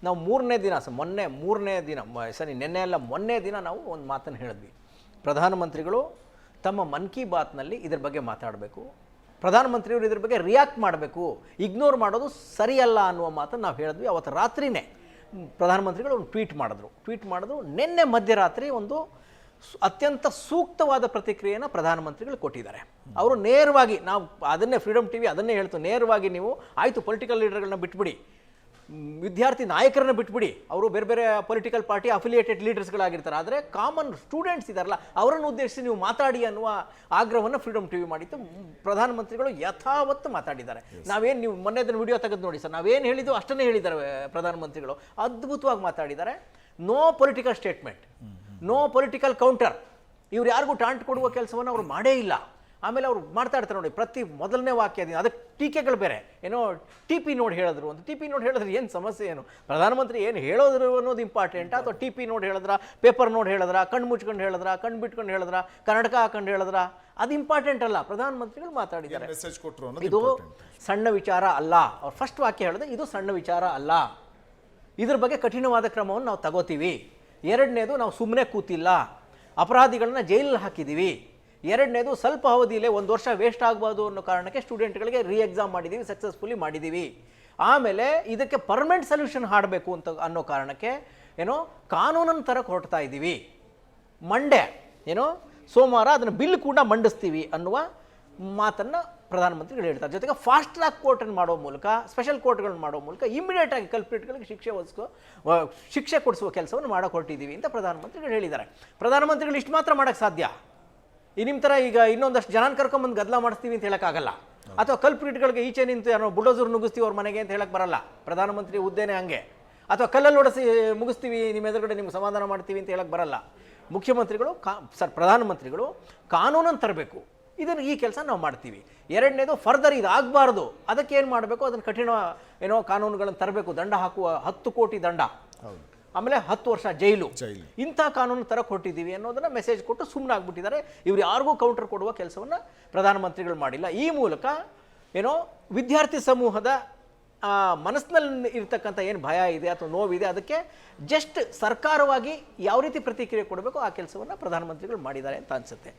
ನಾವು ಮೂರನೇ ದಿನ ಮೂರನೇ ದಿನ ನಿನ್ನೆ ಅಲ್ಲ ಮೊನ್ನೆ ದಿನ ನಾವು ಒಂದು ಮಾತನ್ನು ಹೇಳಿದ್ವಿ. ಪ್ರಧಾನಮಂತ್ರಿಗಳು ತಮ್ಮ ಮನ್ ಕಿ ಬಾತ್ನಲ್ಲಿ ಇದ್ರ ಬಗ್ಗೆ ಮಾತಾಡಬೇಕು, ಪ್ರಧಾನಮಂತ್ರಿಯವರು ಇದ್ರ ಬಗ್ಗೆ ರಿಯಾಕ್ಟ್ ಮಾಡಬೇಕು, ಇಗ್ನೋರ್ ಮಾಡೋದು ಸರಿಯಲ್ಲ ಅನ್ನುವ ಮಾತನ್ನು ನಾವು ಹೇಳಿದ್ವಿ. ಅವತ್ತು ರಾತ್ರಿನೇ ಪ್ರಧಾನಮಂತ್ರಿಗಳು ಒಂದು ಟ್ವೀಟ್ ಮಾಡಿದ್ರು. ನಿನ್ನೆ ಮಧ್ಯರಾತ್ರಿ ಒಂದು ಅತ್ಯಂತ ಸೂಕ್ತವಾದ ಪ್ರತಿಕ್ರಿಯೆಯನ್ನು ಪ್ರಧಾನಮಂತ್ರಿಗಳು ಕೊಟ್ಟಿದ್ದಾರೆ. ಅವರು ನೇರವಾಗಿ, ನಾವು ಅದನ್ನೇ ಫ್ರೀಡಮ್ ಟಿವಿ ಅದನ್ನೇ ಹೇಳ್ತು, ನೇರವಾಗಿ ನೀವು ಆಯಿತು ಪೊಲಿಟಿಕಲ್ ಲೀಡರ್ಗಳನ್ನ ಬಿಟ್ಬಿಡಿ, ವಿದ್ಯಾರ್ಥಿ ನಾಯಕರನ್ನ ಬಿಟ್ಬಿಡಿ, ಅವರು ಬೇರೆ ಬೇರೆ ಪೊಲಿಟಿಕಲ್ ಪಾರ್ಟಿ ಅಫಿಲಿಯೇಟೆಡ್ ಲೀಡರ್ಸ್ಗಳಾಗಿರ್ತಾರೆ, ಆದರೆ ಕಾಮನ್ ಸ್ಟೂಡೆಂಟ್ಸ್ ಇದ್ದಾರಲ್ಲ ಅವರನ್ನು ಉದ್ದೇಶಿಸಿ ನೀವು ಮಾತಾಡಿ ಅನ್ನುವ ಆಗ್ರಹವನ್ನು ಫ್ರೀಡಮ್ ಟಿವಿ ಮಾಡಿತ್ತು. ಪ್ರಧಾನಮಂತ್ರಿಗಳು ಯಥಾವತ್ತು ಮಾತಾಡಿದ್ದಾರೆ. ನಾವೇನು, ನೀವು ಮೊನ್ನೆ ಅದನ್ನು ವಿಡಿಯೋ ತೆಗೆದು ನೋಡಿ ಸರ್, ನಾವೇನು ಹೇಳಿದ್ದು ಅಷ್ಟನ್ನೇ ಹೇಳಿದ್ದಾರೆ ಪ್ರಧಾನಮಂತ್ರಿಗಳು. ಅದ್ಭುತವಾಗಿ ಮಾತಾಡಿದ್ದಾರೆ. No political statement, no political counter. ಇವ್ರು ಯಾರಿಗೂ ಟಾಂಟ್ ಕೊಡುವ ಕೆಲಸವನ್ನು ಅವರು ಮಾಡೇ ಇಲ್ಲ. ಆಮೇಲೆ ಅವ್ರು ಮಾಡ್ತಾ ನೋಡಿ, ಪ್ರತಿ ಮೊದಲನೇ ವಾಕ್ಯದಿಂದ ಅದಕ್ಕೆ ಟೀಕೆಗಳು ಬೇರೆ, ಏನೋ ಟಿ ಪಿ ನೋಡಿ ಹೇಳಿದ್ರು ಅಂತ. ಟಿ ಪಿ ನೋಡಿ ಹೇಳಿದ್ರೆ ಏನು ಸಮಸ್ಯೆ ಏನು? ಪ್ರಧಾನಮಂತ್ರಿ ಏನು ಹೇಳೋದ್ರು ಅನ್ನೋದು ಇಂಪಾರ್ಟೆಂಟ್, ಅಥವಾ ಟಿ ಪಿ ನೋಡಿ ಹೇಳಿದ್ರ, ಪೇಪರ್ ನೋಡಿ ಹೇಳಿದ್ರ, ಕಣ್ಣು ಮುಚ್ಕೊಂಡು ಹೇಳಿದ್ರ, ಕಣ್ಣು ಬಿಟ್ಕೊಂಡು ಹೇಳಿದ್ರ, ಕನ್ನಡಕ ಹಾಕೊಂಡು ಹೇಳಿದ್ರ, ಅದು ಇಂಪಾರ್ಟೆಂಟ್ ಅಲ್ಲ. ಪ್ರಧಾನಮಂತ್ರಿಗಳು ಮಾತಾಡಿದ್ದಾರೆ, ಇದು ಸಣ್ಣ ವಿಚಾರ ಅಲ್ಲ. ಅವ್ರು ಫಸ್ಟ್ ವಾಕ್ಯ ಹೇಳಿದ್ರೆ ಇದು ಸಣ್ಣ ವಿಚಾರ ಅಲ್ಲ, ಇದ್ರ ಬಗ್ಗೆ ಕಠಿಣವಾದ ಕ್ರಮವನ್ನು ನಾವು ತಗೋತೀವಿ. ಎರಡನೇದು, ನಾವು ಸುಮ್ಮನೆ ಕೂತಿಲ್ಲ, ಅಪರಾಧಿಗಳನ್ನ ಜೈಲಲ್ಲಿ ಹಾಕಿದ್ದೀವಿ. ಎರಡನೇದು, ಸ್ವಲ್ಪ ಅವಧಿಯಲ್ಲೇ 1 ವರ್ಷ ವೇಸ್ಟ್ ಆಗ್ಬೋದು ಅನ್ನೋ ಕಾರಣಕ್ಕೆ ಸ್ಟೂಡೆಂಟ್ಗಳಿಗೆ ಎಕ್ಸಾಮ್ ಮಾಡಿದ್ದೀವಿ, ಸಕ್ಸಸ್ಫುಲಿ ಮಾಡಿದ್ದೀವಿ. ಆಮೇಲೆ ಇದಕ್ಕೆ ಪರ್ಮನೆಂಟ್ ಸೊಲ್ಯೂಷನ್ ಹಾಡಬೇಕು ಅಂತ ಅನ್ನೋ ಕಾರಣಕ್ಕೆ ಏನೋ ಕಾನೂನನ್ನು ತರಕ್ಕೆ ಹೊರಡ್ತಾ ಇದ್ದೀವಿ. ಮಂಡೇ ಸೋಮವಾರ ಅದನ್ನು ಬಿಲ್ ಕೂಡ ಮಂಡಿಸ್ತೀವಿ ಅನ್ನುವ ಮಾತನ್ನು ಪ್ರಧಾನಮಂತ್ರಿಗಳು ಹೇಳ್ತಾರೆ. ಜೊತೆಗೆ ಫಾಸ್ಟ್ ಟ್ರ್ಯಾಕ್ ಕೋರ್ಟನ್ನು ಮಾಡೋ ಮೂಲಕ, ಸ್ಪೆಷಲ್ ಕೋರ್ಟ್ಗಳನ್ನು ಮಾಡೋ ಮೂಲಕ ಇಮಿಡಿಯೇಟಾಗಿ ಕಲ್ಪ್ರಿಟ್ಗಳಿಗೆ ಶಿಕ್ಷೆ ಕೊಡಿಸುವ ಕೆಲಸವನ್ನು ಮಾಡೋಕೆ ಹೊರಟಿದ್ದೀವಿ ಅಂತ ಪ್ರಧಾನಮಂತ್ರಿಗಳು ಹೇಳಿದ್ದಾರೆ. ಪ್ರಧಾನಮಂತ್ರಿಗಳು ಇಷ್ಟು ಮಾತ್ರ ಮಾಡೋಕ್ಕೆ ಸಾಧ್ಯ. ನಿಮ್ಮ ಥರ ಈಗ ಇನ್ನೊಂದಷ್ಟು ಜನ ಕರ್ಕೊಂಬಂದು ಗದ್ದಲ ಮಾಡಿಸ್ತೀವಿ ಅಂತ ಹೇಳೋಕ್ಕಾಗಲ್ಲ, ಅಥವಾ ಕಲ್ಪ್ರಿಟ್ಗಳಿಗೆ ಈಚೆ ನಿಂತು ಏನೋ ಬುಲ್ಡೋಸರ್ ನುಗ್ಗಿಸ್ತೀವಿ ಅವ್ರ ಮನೆಗೆ ಅಂತ ಹೇಳಕ್ಕೆ ಬರಲ್ಲ. ಪ್ರಧಾನಮಂತ್ರಿ ಹುದ್ದೆನೇ ಹಂಗೆ. ಅಥವಾ ಕಲ್ಲಲ್ಲಿ ಹೊಡೆಸಿ ಮುಗಿಸ್ತೀವಿ, ನಿಮ್ಮ ಎದುರುಗಡೆ ನಿಮ್ಗೆ ಸಮಾಧಾನ ಮಾಡ್ತೀವಿ ಅಂತ ಹೇಳಕ್ಕೆ ಬರಲ್ಲ. ಮುಖ್ಯಮಂತ್ರಿಗಳು ಪ್ರಧಾನಮಂತ್ರಿಗಳು ಕಾನೂನನ್ನು ತರಬೇಕು, ಈ ಕೆಲಸ ನಾವು ಮಾಡ್ತೀವಿ. ಎರಡನೇದು, ಫರ್ದರ್ ಇದು ಆಗಬಾರ್ದು, ಅದಕ್ಕೆ ಏನು ಮಾಡಬೇಕು, ಅದನ್ನು ಕಠಿಣ ಕಾನೂನುಗಳನ್ನು ತರಬೇಕು. ದಂಡ ಹಾಕುವ 10 ಕೋಟಿ ದಂಡ, ಆಮೇಲೆ 10 ವರ್ಷ ಜೈಲು, ಇಂಥ ಕಾನೂನು ತರಕ್ಕೆ ಹೊರಟಿದ್ದೀವಿ ಅನ್ನೋದನ್ನ ಮೆಸೇಜ್ ಕೊಟ್ಟು ಸುಮ್ಮನೆ ಆಗ್ಬಿಟ್ಟಿದ್ದಾರೆ. ಇವ್ರು ಯಾರಿಗೂ ಕೌಂಟರ್ ಕೊಡುವ ಕೆಲಸವನ್ನು ಪ್ರಧಾನಮಂತ್ರಿಗಳು ಮಾಡಿಲ್ಲ. ಈ ಮೂಲಕ ವಿದ್ಯಾರ್ಥಿ ಸಮೂಹದ ಮನಸ್ಸಿನಲ್ಲಿ ಇರ್ತಕ್ಕಂಥ ಏನು ಭಯ ಇದೆ ಅಥವಾ ನೋವಿದೆ, ಅದಕ್ಕೆ ಜಸ್ಟ್ ಸರ್ಕಾರವಾಗಿ ಯಾವ ರೀತಿ ಪ್ರತಿಕ್ರಿಯೆ ಕೊಡಬೇಕು ಆ ಕೆಲಸವನ್ನು ಪ್ರಧಾನಮಂತ್ರಿಗಳು ಮಾಡಿದ್ದಾರೆ ಅಂತ ಅನಿಸುತ್ತೆ.